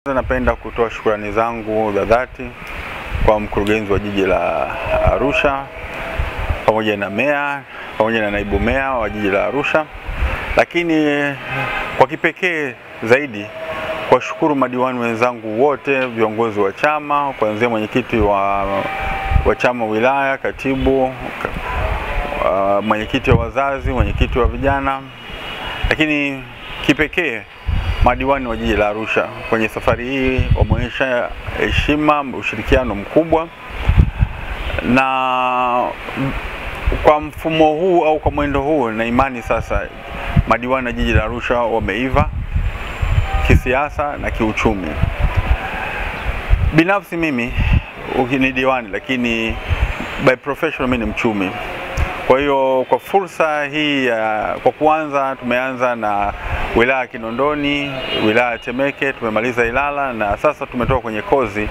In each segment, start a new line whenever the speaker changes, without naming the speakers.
Napenda kutoa shukrani zangu za dhati kwa mkurugenzi wa jiji la Arusha pamoja na meya pamoja na naibu meya wa jiji la Arusha, lakini kwa kipekee zaidi kwa shukuru madiwani wenzangu wote, viongozi wa chama, kuanzia mwenyekiti wa chama wilaya, katibu, mwenyekiti wa wazazi, mwenyekiti wa vijana, lakini kipekee madiwani wa jiji la Arusha. Kwenye safari hii wameonyesha heshima, ushirikiano mkubwa, na kwa mfumo huu au kwa mwendo huu na imani sasa madiwani wa jiji la Arusha wameiva kisiasa na kiuchumi. Binafsi mimi ni diwani, lakini by professional mimi ni mchumi. Kwa hiyo kwa fursa hii kwa kuanza, tumeanza na wilaya Kinondoni, wilaya Temeke, tumemaliza Ilala, na sasa tumetoka kwenye kozi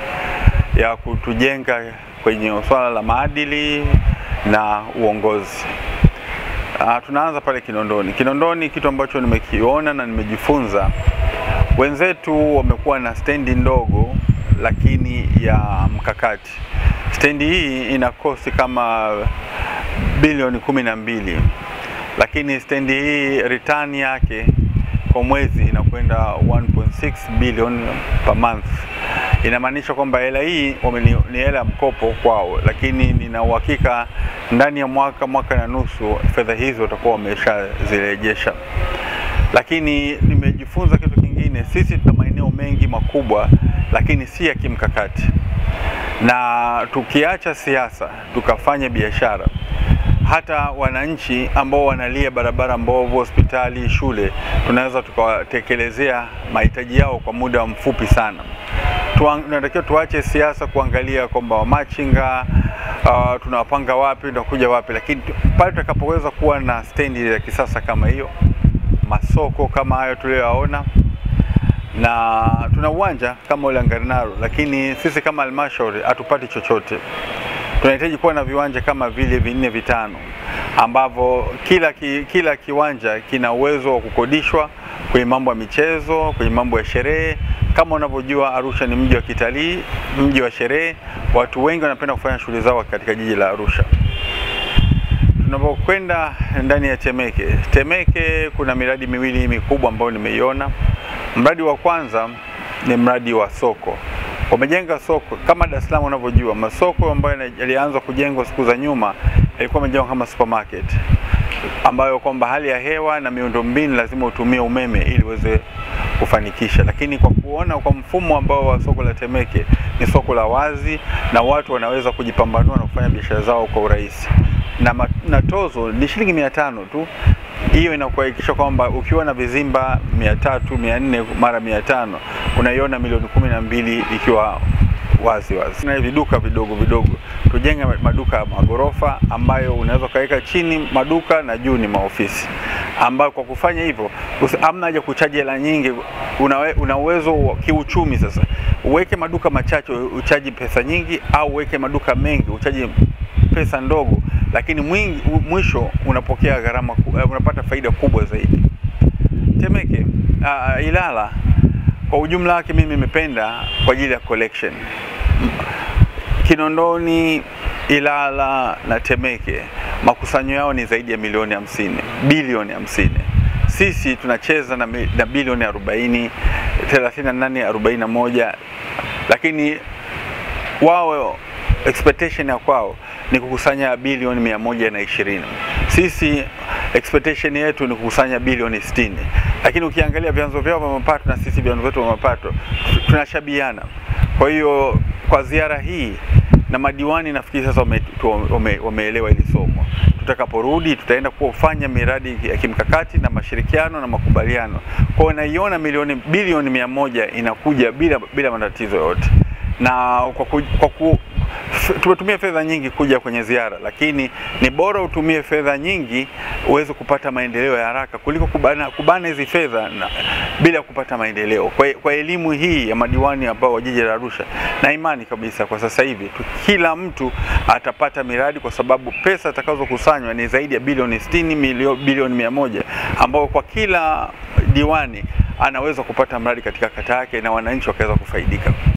ya kutujenga kwenye swala la maadili na uongozi. Tunaanza pale Kinondoni. Kinondoni, kitu ambacho nimekiona na nimejifunza, wenzetu wamekuwa na stendi ndogo lakini ya mkakati. Stendi hii ina kosti kama bilioni 12, lakini stendi hii return yake kwa mwezi inakwenda 1.6 billion per month. Inamaanisha kwamba hela hii ni hela mkopo kwao, lakini nina uhakika ndani ya mwaka na nusu fedha hizo watakuwa wameshazirejesha. Lakini nimejifunza kitu kingine, sisi tuna maeneo mengi makubwa lakini si ya kimkakati, na tukiacha siasa tukafanya biashara, hata wananchi ambao wanalia barabara mbovu, hospitali, shule, tunaweza tukawatekelezea mahitaji yao kwa muda mfupi sana. Tunatakiwa tuache siasa kuangalia kwamba wamachinga tunawapanga wapi, tunakuja wapi, lakini pale tutakapoweza kuwa na stendi ya kisasa kama hiyo, masoko kama hayo tuliyoyaona, na tuna uwanja kama ule Ngarenaro, lakini sisi kama halmashauri hatupati chochote. Tunahitaji kuwa na viwanja kama vile 4-5 ambavyo kila kiwanja kina uwezo wa kukodishwa kwenye mambo ya michezo, kwenye mambo ya sherehe. Kama unavyojua Arusha ni mji wa kitalii, mji wa sherehe, watu wengi wanapenda kufanya shughuli zao katika jiji la Arusha. Tunapokwenda ndani ya Temeke kuna miradi miwili mikubwa ambayo nimeiona. Mradi wa kwanza ni mradi wa soko. Wamejenga soko kama Dar es Salaam unavyojua, masoko ambayo yalianza kujengwa siku za nyuma yalikuwa yamejengwa kama supermarket, ambayo kwamba hali ya hewa na miundombinu lazima utumie umeme ili uweze kufanikisha. Lakini kwa kuona kwa mfumo ambao wa soko la Temeke ni soko la wazi na watu wanaweza kujipambanua na kufanya biashara zao kwa urahisi, na tozo ni shilingi 500 tu. Hiyo inakuhakikisha kwamba ukiwa na vizimba 300, 400 mara 500 unaiona milioni 12 ikiwa wazi. Na viduka vidogo, tujenge maduka ya magorofa ambayo unaweza kaweka chini maduka na juu ni maofisi, ambayo kwa kufanya hivyo hamna haja kuchaji hela nyingi. Una uwezo kiuchumi sasa, uweke maduka machache uchaji pesa nyingi, au uweke maduka mengi uchaji pesa ndogo, lakini mwisho unapokea gharama, unapata faida kubwa zaidi. Temeke, Ilala kwa ujumla wake mimi nimependa kwa ajili ya collection. Kinondoni, Ilala na Temeke makusanyo yao ni zaidi ya milioni 50, bilioni 50. Sisi tunacheza na bilioni 40, 38, 41, lakini wao expectation ya kwao ni kukusanya bilioni 120. Sisi expectation yetu ni kukusanya bilioni 60. Lakini ukiangalia vyanzo vyao vya mapato na sisi vyanzo vyetu vya mapato tunashabiana. Kwa hiyo kwa ziara hii na madiwani nafikiri sasa wameelewa hili somo. Tutakaporudi tutaenda kufanya miradi ya kimkakati na mashirikiano na makubaliano. Kwa hiyo naiona bilioni 100 inakuja bila matatizo yote. Na tumetumia fedha nyingi kuja kwenye ziara, lakini ni bora utumie fedha nyingi uweze kupata maendeleo ya haraka kuliko kubana hizi fedha bila kupata maendeleo. Kwa elimu hii ya madiwani ambao wa jiji la Arusha, na imani kabisa kwa sasa hivi kila mtu atapata miradi, kwa sababu pesa zitakazokusanywa ni zaidi ya bilioni 60, bilioni 100, ambao kwa kila diwani anaweza kupata mradi katika kata yake na wananchi wakaweza kufaidika.